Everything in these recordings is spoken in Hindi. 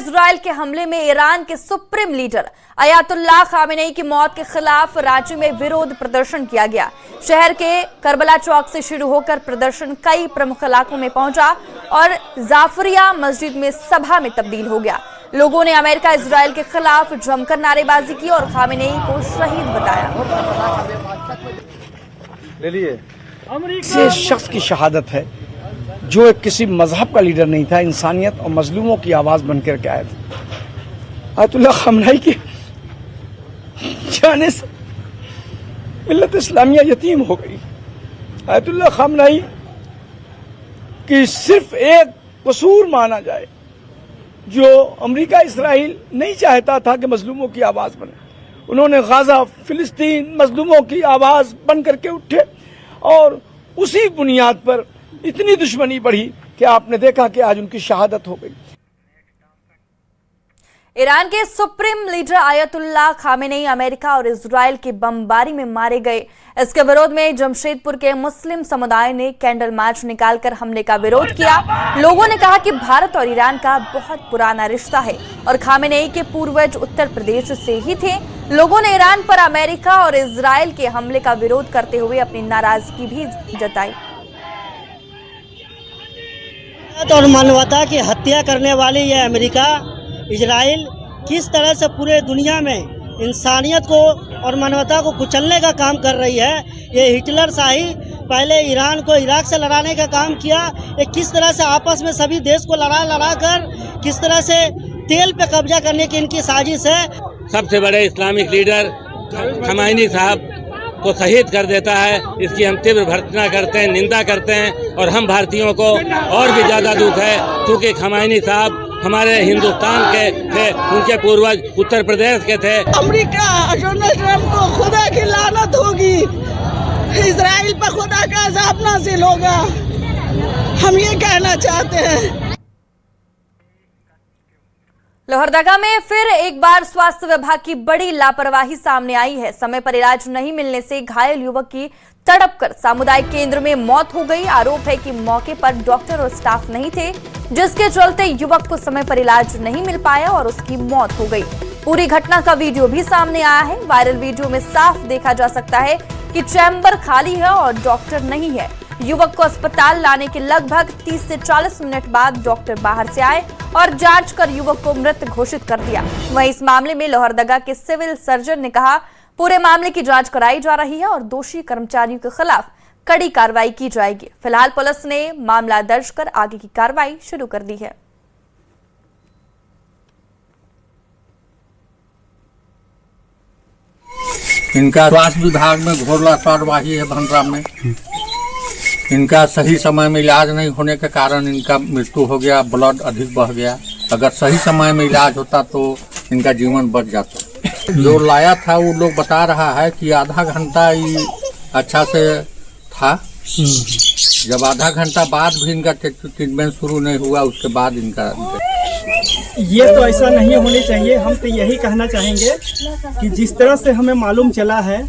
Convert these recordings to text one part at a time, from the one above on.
इजराइल के हमले में ईरान के सुप्रीम लीडर अयातुल्लाह खामेनेई की मौत के खिलाफ राज्य में विरोध प्रदर्शन किया गया। शहर के करबला चौक से शुरू होकर प्रदर्शन कई प्रमुख इलाकों में पहुंचा और जाफरिया मस्जिद में सभा में तब्दील हो गया। लोगों ने अमेरिका इजराइल के खिलाफ जमकर नारेबाजी की और खामेनेई को शहीद बताया। से शख्स की शहादत है जो एक किसी मजहब का लीडर नहीं था, इंसानियत और मजलूमों की आवाज बनकर के आया था। अयातुल्लाह खामेनेई के जाने से मिल्लत इस्लामिया यतीम हो गई। अयातुल्लाह खामेनेई की सिर्फ एक कसूर माना जाए, जो अमेरिका इस्राइल नहीं चाहता था कि मजलूमों की आवाज बने। उन्होंने गाजा फिलिस्तीन मजलूमों की आवाज बन करके उठे और उसी बुनियाद पर इतनी दुश्मनी बढ़ी कि आपने देखा कि आज उनकी शहादत हो गई। ईरान के supreme leader Ayatollah Khamenei America और इजराइल की बमबारी में मारे गए। इसके विरोध में जमशेदपुर के मुस्लिम समुदाय ने कैंडल मार्च निकालकर हमले का विरोध किया। लोगों ने कहा कि भारत और ईरान का बहुत पुराना रिश्ता है और खामेनेई के पूर्वज उत्तर प्रदेश से ही थे। लोगों ने ईरान पर अमेरिका और इजराइल के हमले का विरोध करते हुए अपनी नाराजगी भी जताई। और मानवता की हत्या करने वाली यह अमेरिका इजराइल किस तरह से पूरे दुनिया में इंसानियत को और मानवता को कुचलने का काम कर रही है। ये हिटलर शाही पहले ईरान को इराक से लड़ाने का काम किया। ये किस तरह से आपस में सभी देश को लड़ा कर किस तरह से तेल पे कब्जा करने की इनकी साजिश है। सबसे बड़े इस्लामिक लीडर खमेनी साहब को शहीद कर देता है। इसकी हम तीव्र भर्त्सना करते हैं, निंदा करते हैं और हम भारतीयों को और भी ज्यादा दुख है क्योंकि खमेनी साहब हमारे हिंदुस्तान के थे, उनके पूर्वज उत्तर प्रदेश के थे। अमेरिका डोनाल्ड ट्रंप को खुदा की लानत होगी, इजराइल पर खुदा का अज़ाब नाज़िल होगा, हम ये कहना चाहते हैं। लोहरदगा में फिर एक बार स्वास्थ्य विभाग की बड़ी लापरवाही सामने आई है। समय पर इलाज नहीं मिलने से घायल युवक की तड़पकर सामुदायिक केंद्र में मौत हो गई। आरोप है कि मौके पर डॉक्टर और स्टाफ नहीं थे, जिसके चलते युवक को समय पर इलाज नहीं मिल पाया और उसकी मौत हो गई। पूरी घटना का वीडियो भी सामने आया है। वायरल वीडियो में साफ देखा जा सकता है कि चैम्बर खाली है और डॉक्टर नहीं है। युवक को अस्पताल लाने के लगभग 30 से 40 मिनट बाद डॉक्टर बाहर से आए और जांच कर युवक को मृत घोषित कर दिया। वहीं इस मामले में लोहरदगा के सिविल सर्जन ने कहा पूरे मामले की जांच कराई जा रही है और दोषी कर्मचारियों के खिलाफ कड़ी कार्रवाई की जाएगी। फिलहाल पुलिस ने मामला दर्ज कर आगे की कार्रवाई शुरू कर दी है। इनका स्वास्थ्य विभाग में घोर लापरवाही है। भंडरा में इनका सही समय में इलाज नहीं होने के कारण इनका मृत्यु हो गया, ब्लड अधिक बह गया। अगर सही समय में इलाज होता तो इनका जीवन बच जाता। जो लाया था वो लोग बता रहा है कि आधा घंटा ही अच्छा से था। जब आधा घंटा बाद भी इनका ट्रीटमेंट शुरू नहीं हुआ, उसके बाद इनका ये तो ऐसा नहीं होनी चाहिए। हम तो यही कहना चाहेंगे कि जिस तरह से हमें मालूम चला है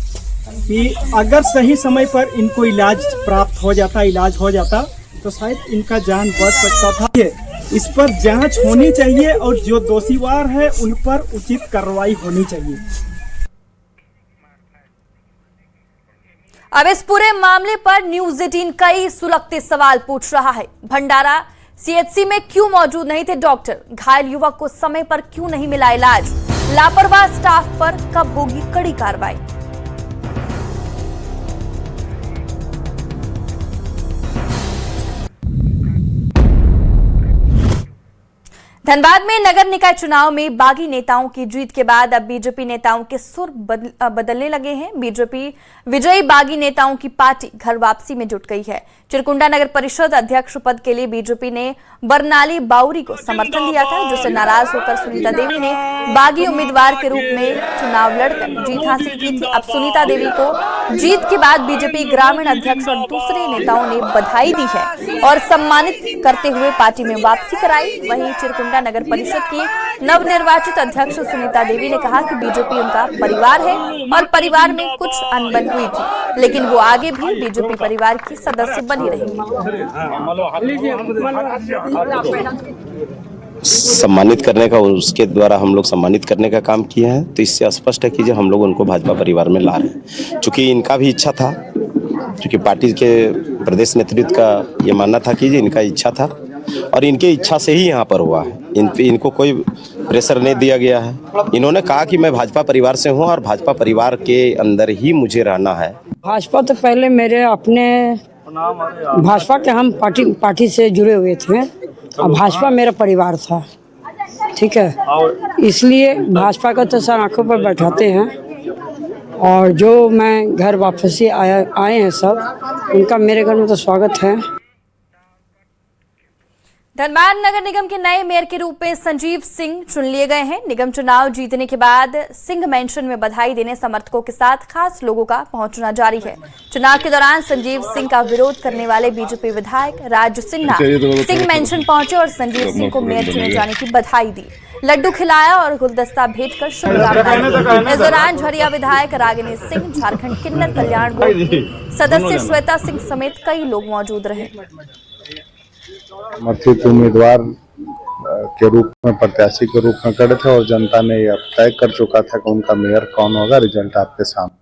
कि अगर सही समय पर इनको इलाज प्राप्त हो जाता, इलाज हो जाता तो शायद इनका जान बच सकता था। इस पर जांच होनी चाहिए और जो दोषीवार है उन पर उचित कार्रवाई होनी चाहिए। अब इस पूरे मामले पर न्यूज 18 कई सुलगते सवाल पूछ रहा है। भंडारा सीएचसी में क्यों मौजूद नहीं थे डॉक्टर? घायल युवक को समय पर क्यों नहीं मिला इलाज? लापरवाह स्टाफ पर कब होगी कड़ी कार्रवाई? धनबाद में नगर निकाय चुनाव में बागी नेताओं की जीत के बाद अब बीजेपी नेताओं के सुर बदलने लगे हैं। बीजेपी विजयी बागी नेताओं की पार्टी घर वापसी में जुट गई है। चिरकुंडा नगर परिषद अध्यक्ष पद के लिए बीजेपी ने बरनाली बाउरी को समर्थन दिया था, जिससे नाराज होकर सुनीता देवी ने बागी उम्मीदवार के रूप में चुनाव लड़कर जीत हासिल की थी। अब सुनीता देवी को जीत के बाद बीजेपी ग्रामीण अध्यक्ष और दूसरे नेताओं ने बधाई दी है और सम्मानित करते हुए पार्टी में वापसी कराई। वहीं चिरकुंडा नगर परिषद की नवनिर्वाचित अध्यक्ष सुनीता देवी ने कहा कि बीजेपी उनका परिवार है और परिवार में कुछ अनबन हुई थी, लेकिन वो आगे भी बीजेपी परिवार की सदस्य बनी रहेंगी। सम्मानित करने का, उसके द्वारा हम लोग सम्मानित करने का काम किए हैं। तो इससे स्पष्ट है कि जो हम लोग उनको भाजपा परिवार में ला रहे हैं, चूँकि इनका भी इच्छा था, क्योंकि पार्टी के प्रदेश नेतृत्व का ये मानना था कि इनका इच्छा था और इनके इच्छा से ही यहाँ पर हुआ है। इनको कोई प्रेशर नहीं दिया गया है। इन्होंने कहा कि मैं भाजपा परिवार से हूँ और भाजपा परिवार के अंदर ही मुझे रहना है। भाजपा तो पहले मेरे अपने भाजपा के हम पार्टी से जुड़े हुए थे और भाजपा मेरा परिवार था, ठीक है। इसलिए भाजपा का तो सर आंखों पर बैठाते हैं और जो मैं घर वापसी आए हैं सब, उनका मेरे घर में तो स्वागत है। धनबाद नगर निगम के नए मेयर के रूप में संजीव सिंह चुन लिए गए हैं। निगम चुनाव जीतने के बाद सिंह मेंशन में बधाई देने समर्थकों के साथ खास लोगों का पहुंचना जारी है। चुनाव के दौरान संजीव सिंह का विरोध करने वाले बीजेपी विधायक राजू सिन्हा सिंह मेंशन पहुंचे और संजीव सिंह को मेयर चुने जाने की बधाई दी, लड्डू खिलाया और गुलदस्ता भेंट कर शुभकामनाएं दी। इस दौरान झरिया विधायक रागिनी सिंह, झारखंड किन्नर कल्याण बोर्ड की सदस्य श्वेता सिंह समेत कई लोग मौजूद रहे। समर्थित उम्मीदवार के रूप में, प्रत्याशी के रूप में खड़े थे और जनता ने यह तय कर चुका था कि उनका मेयर कौन होगा। रिजल्ट आपके सामने।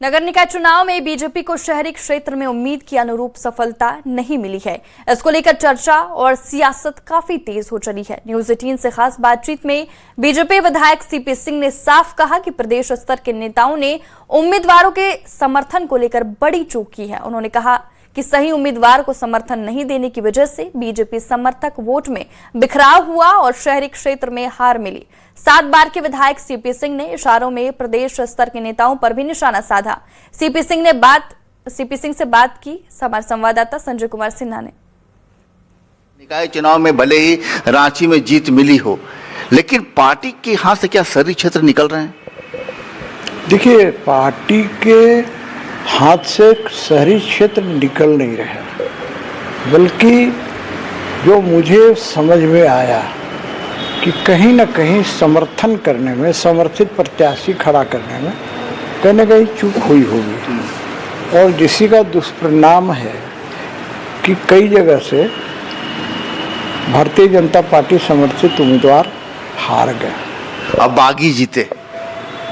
नगर निकाय चुनाव में बीजेपी को शहरी क्षेत्र में उम्मीद की अनुरूप सफलता नहीं मिली है। इसको लेकर चर्चा और सियासत काफी तेज हो चली है। न्यूज 18 से खास बातचीत में बीजेपी विधायक सीपी सिंह ने साफ कहा कि प्रदेश स्तर के नेताओं ने उम्मीदवारों के समर्थन को लेकर बड़ी चूक की है। उन्होंने कहा कि सही उम्मीदवार को समर्थन नहीं देने की वजह से बीजेपी समर्थक वोट में बिखराव हुआ और शहरी क्षेत्र में हार मिली। 7 बार के विधायक सीपी सिंह ने इशारों में प्रदेश स्तर के नेताओं पर भी निशाना साधा। सीपी सिंह से बात की हमारे संवाददाता संजय कुमार सिन्हा ने। निकाय चुनाव में भले ही रांची में जीत मिली हो, लेकिन पार्टी के हाथ से क्या शहरी क्षेत्र निकल रहे हैं? देखिए, पार्टी के हाथ से शहरी क्षेत्र निकल नहीं रहे, बल्कि जो मुझे समझ में आया कि कहीं ना कहीं समर्थन करने में, समर्थित प्रत्याशी खड़ा करने में कहीं ना कहीं चूक हुई होगी और जिसी का दुष्परिणाम है कि कई जगह से भारतीय जनता पार्टी समर्थित उम्मीदवार हार गए। अब बागी जीते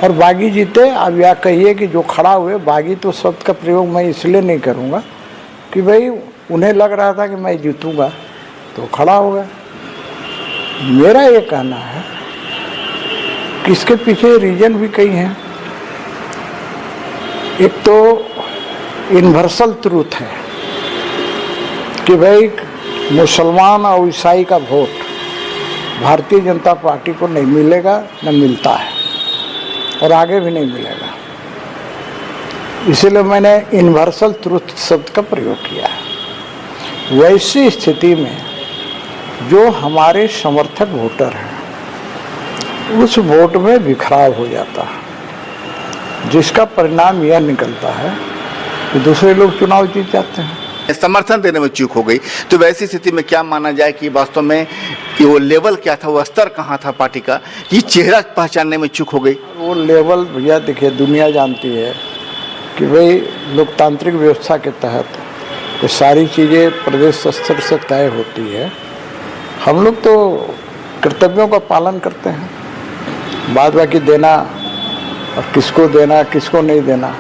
और बागी जीते। अब या कहिए कि जो खड़ा हुए, बागी तो शब्द का प्रयोग मैं इसलिए नहीं करूँगा कि भाई उन्हें लग रहा था कि मैं जीतूँगा तो खड़ा होगा। मेरा ये कहना है कि इसके पीछे रीजन भी कई हैं। एक तो यूनिवर्सल ट्रूथ है कि भाई मुसलमान और ईसाई का वोट भारतीय जनता पार्टी को नहीं मिलेगा, न मिलता है और आगे भी नहीं मिलेगा। इसलिए मैंने यूनिवर्सल ट्रूथ शब्द का प्रयोग किया है। वैसी स्थिति में जो हमारे समर्थक वोटर हैं, उस वोट में बिखराव हो जाता है, जिसका परिणाम यह निकलता है कि दूसरे लोग चुनाव जीत जाते हैं। समर्थन देने में चूक हो गई, तो वैसी स्थिति में क्या माना जाए कि वास्तव में वो लेवल क्या था, वो स्तर कहाँ था पार्टी का, ये चेहरा पहचानने में चूक हो गई? वो लेवल भैया देखिए, दुनिया जानती है कि भाई लोकतांत्रिक व्यवस्था के तहत तो सारी चीज़ें प्रदेश स्तर से तय होती है। हम लोग तो कर्तव्यों का पालन करते हैं, बाद बाकी देना और किसको देना किसको नहीं देना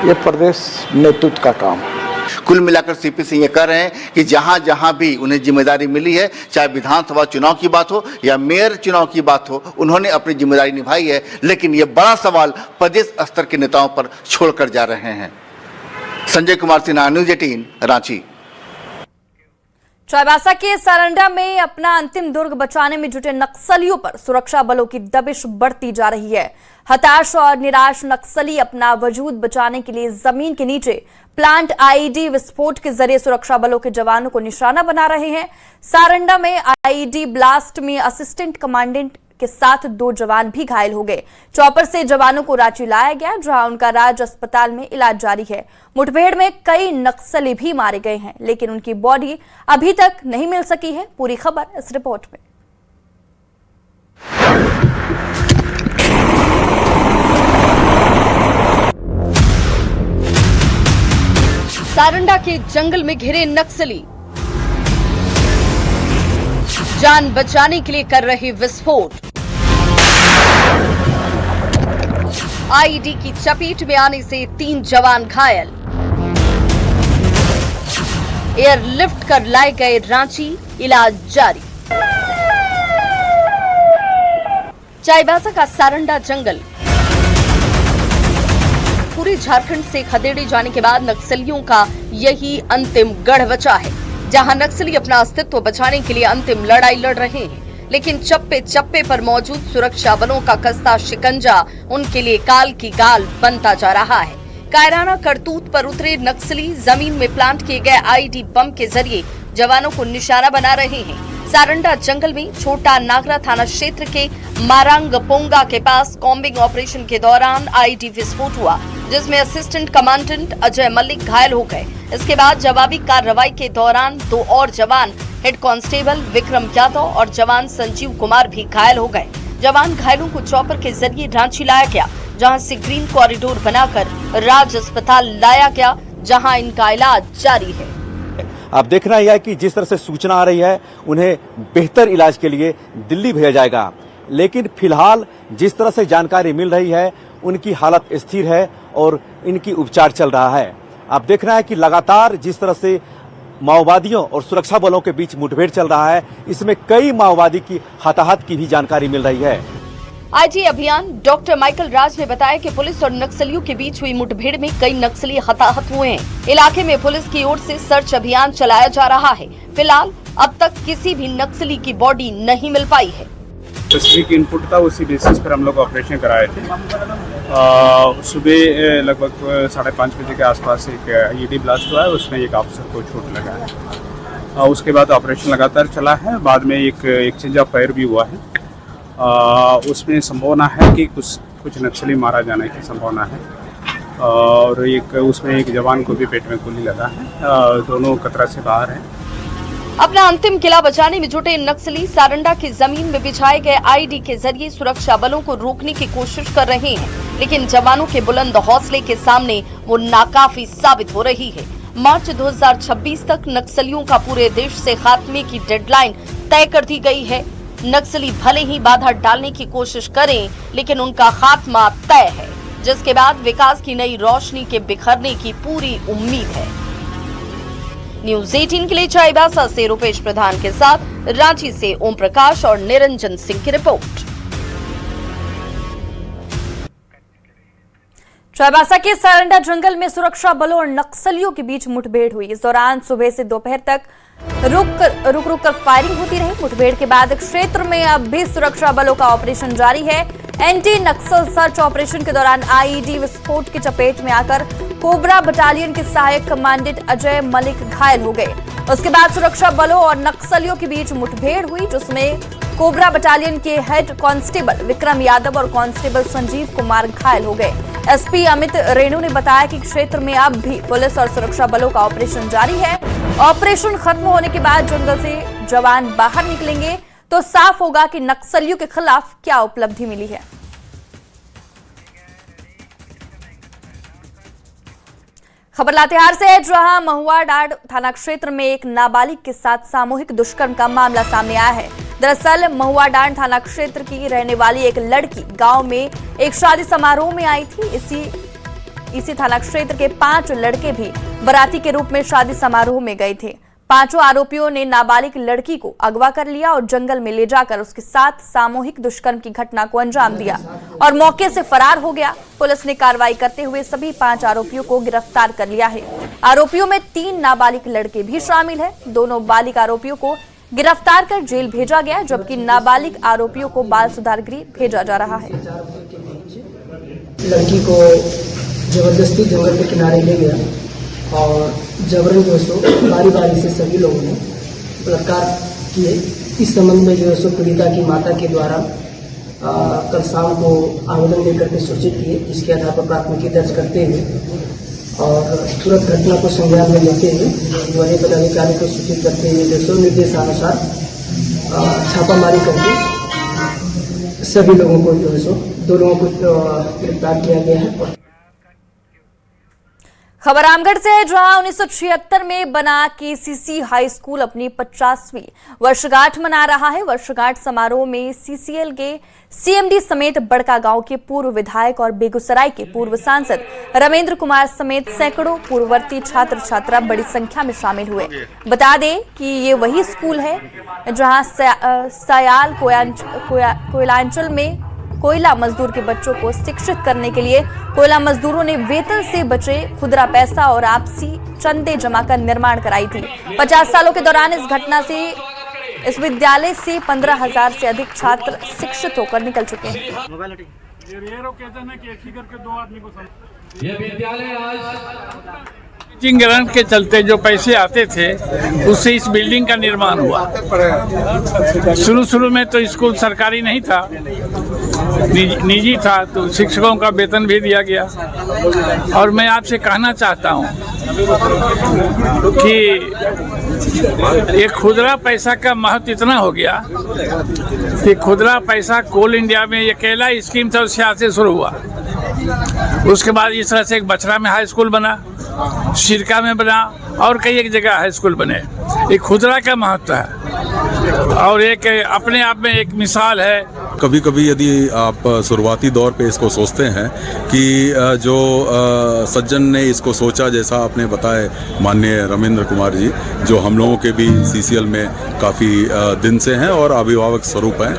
ये प्रदेश नेतृत्व का काम है। कुल मिलाकर सीपी सिंह ये कह रहे हैं कि जहां जहां भी उन्हें जिम्मेदारी मिली है, चाहे विधानसभा चुनाव की बात हो या मेयर चुनाव की बात हो, उन्होंने अपनी जिम्मेदारी निभाई है। लेकिन ये बड़ा सवाल प्रदेश स्तर के नेताओं पर छोड़कर जा रहे हैं। संजय कुमार सिन्हा, न्यूज 18, रांची। चाईबासा के सारंडा में अपना अंतिम दुर्ग बचाने में जुटे नक्सलियों पर सुरक्षा बलों की दबिश बढ़ती जा रही है। हताश और निराश नक्सली अपना वजूद बचाने के लिए जमीन के नीचे प्लांट आईईडी विस्फोट के जरिए सुरक्षा बलों के जवानों को निशाना बना रहे हैं। सारंडा में आईईडी ब्लास्ट में असिस्टेंट कमांडेंट के साथ 2 जवान भी घायल हो गए। चॉपर से जवानों को रांची लाया गया, जहां उनका राज अस्पताल में इलाज जारी है। मुठभेड़ में कई नक्सली भी मारे गए हैं, लेकिन उनकी बॉडी अभी तक नहीं मिल सकी है। पूरी खबर इस रिपोर्ट में। सारंडा के जंगल में घिरे नक्सली, जान बचाने के लिए कर रहे विस्फोट। आईईडी की चपेट में आने से 3 जवान घायल। एयरलिफ्ट कर लाए गए रांची, इलाज जारी। चाईबासा का सारंडा जंगल। पूरे झारखंड से खदेड़े जाने के बाद नक्सलियों का यही अंतिम गढ़ बचा है, जहां नक्सली अपना अस्तित्व बचाने के लिए अंतिम लड़ाई लड़ रहे हैं। लेकिन चप्पे चप्पे पर मौजूद सुरक्षा बलों का कसता शिकंजा उनके लिए काल की गाल बनता जा रहा है। कायराना करतूत पर उतरे नक्सली जमीन में प्लांट किए गए आईईडी बम के जरिए जवानों को निशाना बना रहे हैं। सारंडा जंगल में छोटा नागरा थाना क्षेत्र के मारांगपोंगा के पास कॉम्बिंग ऑपरेशन के दौरान आईईडी विस्फोट हुआ, जिसमें असिस्टेंट कमांडेंट अजय मलिक घायल हो गए। इसके बाद जवाबी कार्रवाई के दौरान 2 और जवान हेड कांस्टेबल विक्रम यादव और जवान संजीव कुमार भी घायल हो गए। जवान घायलों को चॉपर के जरिए रांची लाया गया, जहां से ग्रीन कॉरिडोर बनाकर राज अस्पताल लाया गया, जहां इनका इलाज जारी है। अब देखना यह है कि जिस तरह से सूचना आ रही है उन्हें बेहतर इलाज के लिए दिल्ली भेजा जाएगा, लेकिन फिलहाल जिस तरह से जानकारी मिल रही है उनकी हालत स्थिर है और इनकी उपचार चल रहा है। अब देखना है कि लगातार जिस तरह से माओवादियों और सुरक्षा बलों के बीच मुठभेड़ चल रहा है, इसमें कई माओवादी की हताहत की भी जानकारी मिल रही है। आईजी अभियान डॉक्टर माइकल राज ने बताया कि पुलिस और नक्सलियों के बीच हुई मुठभेड़ में कई नक्सली हताहत हुए हैं। इलाके में पुलिस की ओर से सर्च अभियान चलाया जा रहा है। फिलहाल अब तक किसी भी नक्सली की बॉडी नहीं मिल पाई है। स्पेसिफिक इनपुट था, उसी बेसिस पर हम लोग ऑपरेशन कराए थे। सुबह लगभग 5:30 बजे के आसपास एक आईईडी ब्लास्ट हुआ है, उसमें एक ऑफिसर को चोट लगा है। उसके बाद ऑपरेशन लगातार चला है। बाद में एक एक्सचेंज ऑफ फायर भी हुआ है। उसमें संभावना है कि कुछ नक्सली मारा जाने की संभावना है, और उसमें एक जवान को भी पेट में गोली लगा है। दोनों खतरा से बाहर हैं। अपना अंतिम किला बचाने में जुटे नक्सली सारंडा की जमीन में बिछाए गए आईईडी के जरिए सुरक्षा बलों को रोकने की कोशिश कर रहे हैं, लेकिन जवानों के बुलंद हौसले के सामने वो नाकाफी साबित हो रही है। मार्च 2026 तक नक्सलियों का पूरे देश से खात्मे की डेडलाइन तय कर दी गई है। नक्सली भले ही बाधा डालने की कोशिश करें, लेकिन उनका खात्मा तय है, जिसके बाद विकास की नई रोशनी के बिखरने की पूरी उम्मीद है। न्यूज़ 18 के लिए चाईबासा से रुपेश प्रधान के साथ रांची से ओम प्रकाश और निरंजन सिंह की रिपोर्ट। चाईबासा के सारंडा जंगल में सुरक्षा बलों और नक्सलियों के बीच मुठभेड़ हुई। इस दौरान सुबह से दोपहर तक रुक कर फायरिंग होती रही। मुठभेड़ के बाद क्षेत्र में अब भी सुरक्षा बलों का ऑपरेशन जारी है। एंटी नक्सल सर्च ऑपरेशन के दौरान आईईडी विस्फोट की चपेट में आकर कोबरा बटालियन के सहायक कमांडेंट अजय मलिक घायल हो गए। उसके बाद सुरक्षा बलों और नक्सलियों के बीच मुठभेड़ हुई, जिसमें कोबरा बटालियन के हेड कांस्टेबल विक्रम यादव और कांस्टेबल संजीव कुमार घायल हो गए। एसपी अमित रेणु ने बताया कि क्षेत्र में अब भी पुलिस और सुरक्षा बलों का ऑपरेशन जारी है। ऑपरेशन खत्म होने के बाद जंगल से जवान बाहर निकलेंगे तो साफ होगा कि नक्सलियों के खिलाफ क्या उपलब्धि मिली है। खबर लातेहार से है, जहां महुआडांड थाना क्षेत्र में एक नाबालिग के साथ सामूहिक दुष्कर्म का मामला सामने आया है। दरअसल महुआडांड थाना क्षेत्र की रहने वाली एक लड़की गांव में एक शादी समारोह में आई थी। इसी थाना क्षेत्र के 5 लड़के भी बाराती के रूप में शादी समारोह में गए थे। 5 आरोपियों ने नाबालिग लड़की को अगवा कर लिया और जंगल में ले जाकर उसके साथ सामूहिक दुष्कर्म की घटना को अंजाम दिया और मौके से फरार हो गया। पुलिस ने कार्रवाई करते हुए सभी 5 आरोपियों को गिरफ्तार कर लिया है। आरोपियों में 3 नाबालिग लड़के भी शामिल है। दोनों बालिग आरोपियों को गिरफ्तार कर जेल भेजा गया, जबकि नाबालिग आरोपियों को बाल सुधार गृह भेजा जा रहा है। लड़की को जबरदस्ती जंगल के किनारे ले गया और जबरन जो सो बारी बारी से सभी लोगों ने बलात्कार किए। इस संबंध में जो सो पीड़िता की माता के द्वारा कल शाम को आवेदन लेकर के सूचित किए, जिसके आधार पर प्राथमिकी दर्ज करते हुए और तुरंत घटना को संज्ञान में लेते हुए वरीय पदाधिकारी को सूचित करते हुए जो निर्देशानुसार छापामारी करके सभी लोगों को जो है सो 2 लोगों को गिरफ्तार किया गया है। खबर रामगढ़ से है, जहां 1976 में बना केसीसी हाई स्कूल अपनी 50वीं वर्षगांठ मना रहा है। वर्षगांठ समारोह में सीसीएल के सीएमडी समेत बड़कागांव के पूर्व विधायक और बेगूसराय के पूर्व सांसद रमेंद्र कुमार समेत सैकड़ों पूर्ववर्ती छात्र छात्रा बड़ी संख्या में शामिल हुए। बता दें कि ये वही स्कूल है जहां सयाल कोयलांचल में कोयला मजदूर के बच्चों को शिक्षित करने के लिए कोयला मजदूरों ने वेतन से बचे खुदरा पैसा और आपसी चंदे जमा कर निर्माण कराई थी। 50 सालों के दौरान इस घटना से इस विद्यालय से 15,000 से अधिक छात्र शिक्षित होकर निकल चुके हैं। ये विद्यालय टीचिंग ग्रांट के चलते जो पैसे आते थे उससे इस बिल्डिंग का निर्माण हुआ। शुरू में तो स्कूल सरकारी नहीं था, निजी था, तो शिक्षकों का वेतन भी दिया गया। और मैं आपसे कहना चाहता हूं कि ये खुदरा पैसा का महत्व इतना हो गया कि खुदरा पैसा कोल इंडिया में ये अकेला स्कीम था, उससे से शुरू हुआ। उसके बाद इस तरह से एक बछड़ा में हाई स्कूल बना, शिरका में बना और कई एक जगह हाई स्कूल बने। एक खुदरा का महत्व है और एक अपने आप में एक मिसाल है। कभी कभी यदि आप शुरुआती दौर पे इसको सोचते हैं कि जो सज्जन ने इसको सोचा, जैसा आपने बताया माननीय रमेंद्र कुमार जी, जो हम लोगों के भी सीसीएल में काफ़ी दिन से हैं और अभिभावक स्वरूप हैं,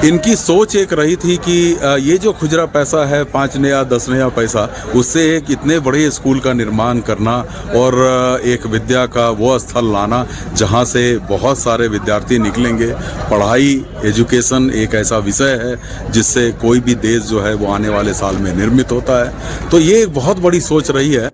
इनकी सोच एक रही थी कि ये जो खुजरा पैसा है 5 नया 10 नया पैसा, उससे एक इतने बड़े स्कूल का निर्माण करना और एक विद्या का वो स्थल लाना जहाँ से बहुत सारे विद्यार्थी निकलेंगे। पढ़ाई, एजुकेशन एक ऐसा विषय है जिससे कोई भी देश जो है वो आने वाले साल में निर्मित होता है। तो ये एक बहुत बड़ी सोच रही है।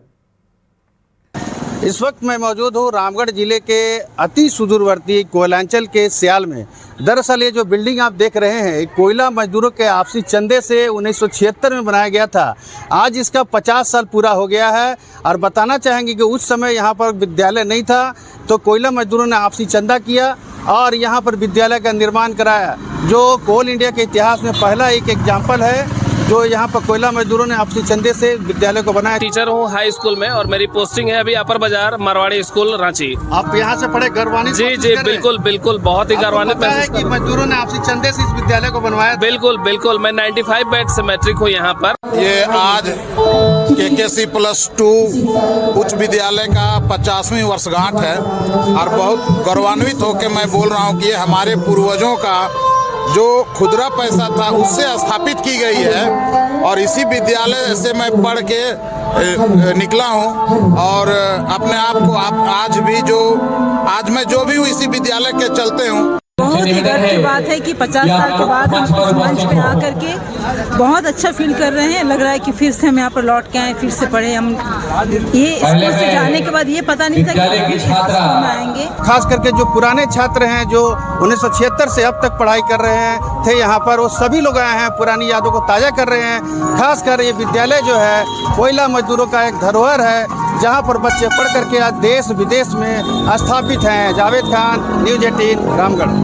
इस वक्त मैं मौजूद हूँ रामगढ़ जिले के अति सुदूरवर्ती कोयलांचल के सियाल में। दरअसल ये जो बिल्डिंग आप देख रहे हैं, कोयला मजदूरों के आपसी चंदे से 1976 में बनाया गया था। आज इसका 50 साल पूरा हो गया है। और बताना चाहेंगे कि उस समय यहाँ पर विद्यालय नहीं था, तो कोयला मजदूरों ने आपसी चंदा किया और यहाँ पर विद्यालय का निर्माण कराया, जो कोल इंडिया के इतिहास में पहला एक एग्जाम्पल है, जो यहाँ पर कोयला मजदूरों ने आपसी चंदे से विद्यालय को बनाया। टीचर हूँ हाई स्कूल में और मेरी पोस्टिंग है अभी अपर बाजार मारवाड़ी स्कूल रांची। आप यहाँ से पढ़े, गर्वान्वित? जी बिल्कुल बिल्कुल, बहुत ही गर्वान्वित महसूस कि मजदूरों ने आपसी चंदे से इस विद्यालय को बनवाया। बिल्कुल, मैं 95 बैच से मैट्रिक हूँ यहाँ पर। ये आज KKC+2 उच्च विद्यालय का 50वीं वर्षगांठ है और बहुत गौरवान्वित होकर मैं बोल रहा हूँ कि हमारे पूर्वजों का जो खुदरा पैसा था उससे स्थापित की गई है और इसी विद्यालय से मैं पढ़ के निकला हूं और अपने आप को आज मैं जो भी हूँ इसी विद्यालय के चलते हूँ। बहुत ही गर्व की बात है कि 50 साल के बाद हम इस मंच पे आकर के बहुत अच्छा फील कर रहे हैं। लग रहा है कि फिर से हम यहाँ पर लौट के आए, फिर से पढ़े। हम ये स्कूल से जाने के बाद ये पता नहीं था कि इस स्कूल में आएंगे। खास करके जो पुराने छात्र हैं जो 1976 से अब तक पढ़ाई कर रहे थे यहाँ पर, वो सभी लोग आए हैं, पुरानी यादों को ताज़ा कर रहे हैं। खासकर ये विद्यालय जो है कोयला मजदूरों का एक धरोहर है, जहाँ पर बच्चे पढ़ करके आज देश विदेश में स्थापित हैं। जावेद खान, न्यूज़ 18 रामगढ़।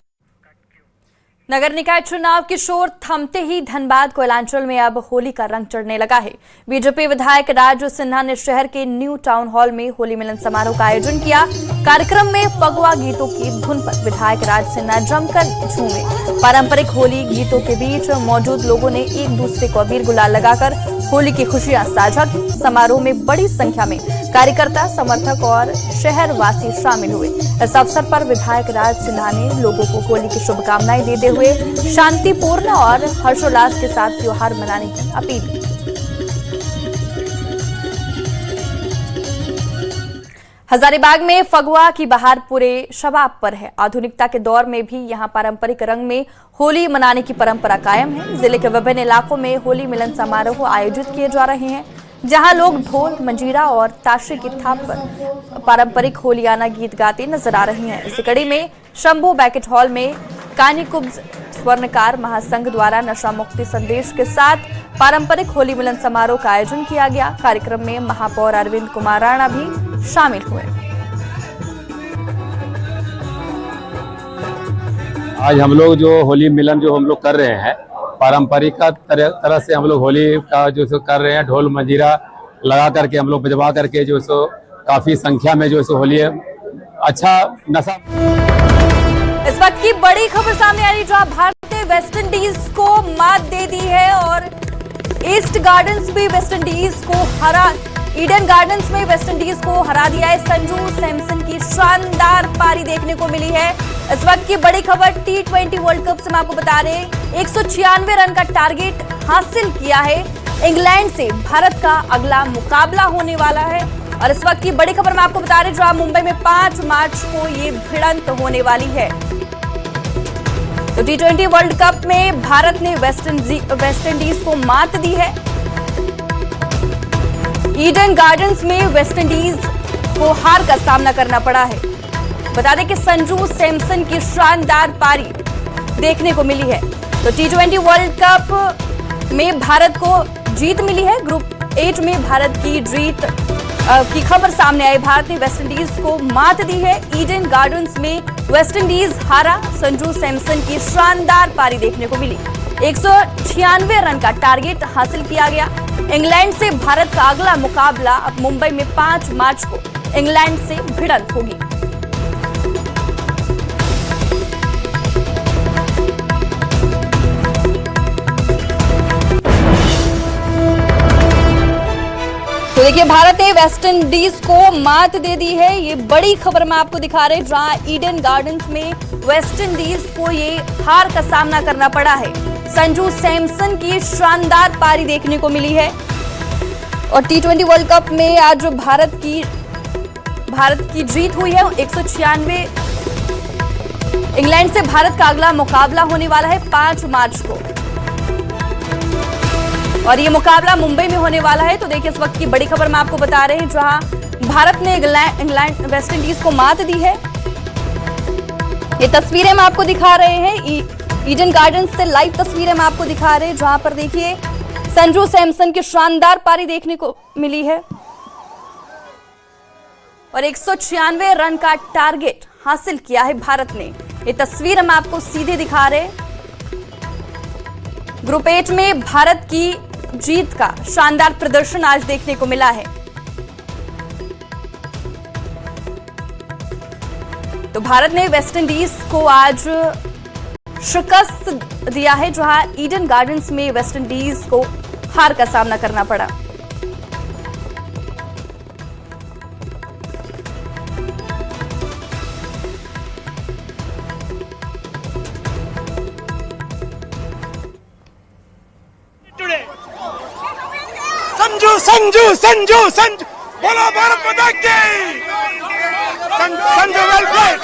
नगर निकाय चुनाव की शोर थमते ही धनबाद कोयलांचल में अब होली का रंग चढ़ने लगा है। बीजेपी विधायक राजू सिन्हा ने शहर के न्यू टाउन हॉल में होली मिलन समारोह का आयोजन किया। कार्यक्रम में फगुआ गीतों की धुन पर विधायक राज सिन्हा जमकर झूमे। पारंपरिक होली गीतों के बीच मौजूद लोगों ने एक दूसरे को अबीर गुलाल लगाकर होली की खुशियां साझा की। समारोह में बड़ी संख्या में कार्यकर्ता, समर्थक और शहरवासी शामिल हुए। इस अवसर पर विधायक राज सिन्हा ने लोगों को होली की शुभकामनाएं देते हुए शांतिपूर्ण और हर्षोल्लास के साथ त्योहार मनाने की अपील की। हजारीबाग में फगुआ की बहार पूरे शबाब पर है। आधुनिकता के दौर में भी यहां पारंपरिक रंग में होली मनाने की परंपरा कायम है। जिले के विभिन्न इलाकों में होली मिलन समारोह आयोजित किए जा रहे हैं, जहां लोग ढोल, मंजीरा और ताशे की थाप पर पारंपरिक होलियाना गीत गाते नजर आ रहे हैं। इसी कड़ी में शंभू बैंकेट हॉल में कानीकुब्ज स्वर्णकार महासंघ द्वारा नशा मुक्ति संदेश के साथ पारंपरिक होली मिलन समारोह का आयोजन किया गया। कार्यक्रम में महापौर अरविंद कुमार राणा भी शामिल हुए। आज हम लोग जो होली मिलन जो हम लोग कर रहे हैं, पारंपरिक तरह से हम लोग होली का जो कर रहे हैं, ढोल मंजीरा लगा करके हम लोग भिजवा करके जो सो काफी संख्या में जो सो होली अच्छा नशा। इस वक्त की बड़ी खबर सामने आ रही है जहां भारत ने वेस्ट इंडीज को मात दे दी है और ईस्ट गार्डन्स भी वेस्ट इंडीज को हरा ईडन गार्डन्स में वेस्ट इंडीज को हरा दिया है। संजू सैमसन की शानदार पारी देखने को मिली है। इस वक्त की बड़ी खबर T20 वर्ल्ड कप से हम आपको बता रहे हैं 196 रन का टारगेट हासिल किया है। इंग्लैंड से भारत का अगला मुकाबला होने वाला है और इस वक्त की बड़ी खबर मैं आपको बता रहे हैं जहां मुंबई में 5 मार्च को ये भिड़ंत होने वाली है। तो T20 वर्ल्ड कप में भारत ने वेस्ट इंडीज को मात दी है। ईडन गार्डन्स में वेस्ट इंडीज को हार का सामना करना पड़ा है। बता दें कि संजू सैमसन की शानदार पारी देखने को मिली है। तो T20 वर्ल्ड कप में भारत को जीत मिली है। ग्रुप एच में भारत की जीत की खबर सामने आई। भारत ने वेस्ट इंडीज को मात दी है। ईडन गार्डन्स में वेस्ट इंडीज हारा। संजू सैमसन की शानदार पारी देखने को मिली। 196 रन का टारगेट हासिल किया गया। इंग्लैंड से भारत का अगला मुकाबला अब मुंबई में 5 मार्च को इंग्लैंड से भिड़ंत होगी। तो देखिए भारत ने वेस्ट इंडीज को मात दे दी है। ये बड़ी खबर मैं आपको दिखा रहे हैं जहां ईडन गार्डन्स में वेस्ट इंडीज को ये हार का सामना करना पड़ा है। संजू सैमसन की शानदार पारी देखने को मिली है और T20 वर्ल्ड कप में आज जो भारत की जीत हुई है 196। इंग्लैंड से भारत का अगला मुकाबला होने वाला है 5 मार्च को और ये मुकाबला मुंबई में होने वाला है। तो देखिए इस वक्त की बड़ी खबर मैं आपको बता रहे हैं जहां भारत ने इंग्लैंड वेस्ट इंडीज को मात दी है। ये तस्वीरें हम आपको दिखा रहे हैं ईडन गार्डन्स से लाइव तस्वीरें हम आपको दिखा रहे हैं जहां पर देखिए संजू सैमसन की शानदार पारी देखने को मिली है और 196 रन का टारगेट हासिल किया है भारत ने। ये तस्वीर हम आपको सीधे दिखा रहे हैं। ग्रुप एच में भारत की जीत का शानदार प्रदर्शन आज देखने को मिला है। तो भारत ने वेस्ट इंडीज को आज शिकस्त दिया है जहां ईडन गार्डन्स में वेस्ट इंडीज को हार का सामना करना पड़ा। संजू संजू संजू संजू बोलो भारत माता की। Sanju well played.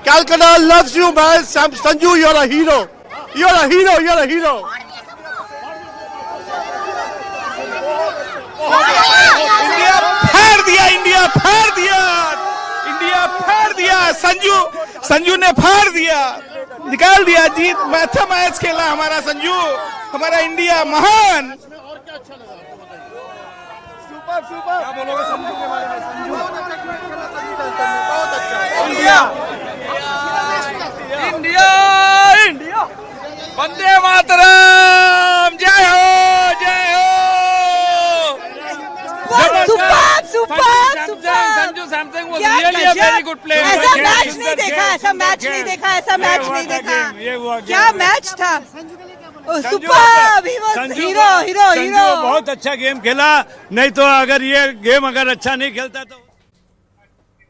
Calcutta loves you, man. Sanju, you're a hero. You're a hero. You're a hero. India फाड़ दिया। इंडिया फाड़ दिया। इंडिया फाड़ दिया। संजू ने फाड़ दिया, निकाल दिया जीत। अच्छा मैच खेला हमारा संजू, हमारा इंडिया महान। Super super. क्या बोलोगे संजू के बारे में? संजू बहुत अच्छा। India India India Vande Mataram. जय हो जय हो। Sanju Samson was really a very good player. ऐसा मैच नहीं देखा, ऐसा मैच नहीं देखा, ऐसा मैच नहीं देखा। क्या मैच था। Super hero hero hero. बहुत अच्छा गेम खेला, नहीं तो अगर ये गेम अगर अच्छा नहीं खेलता तो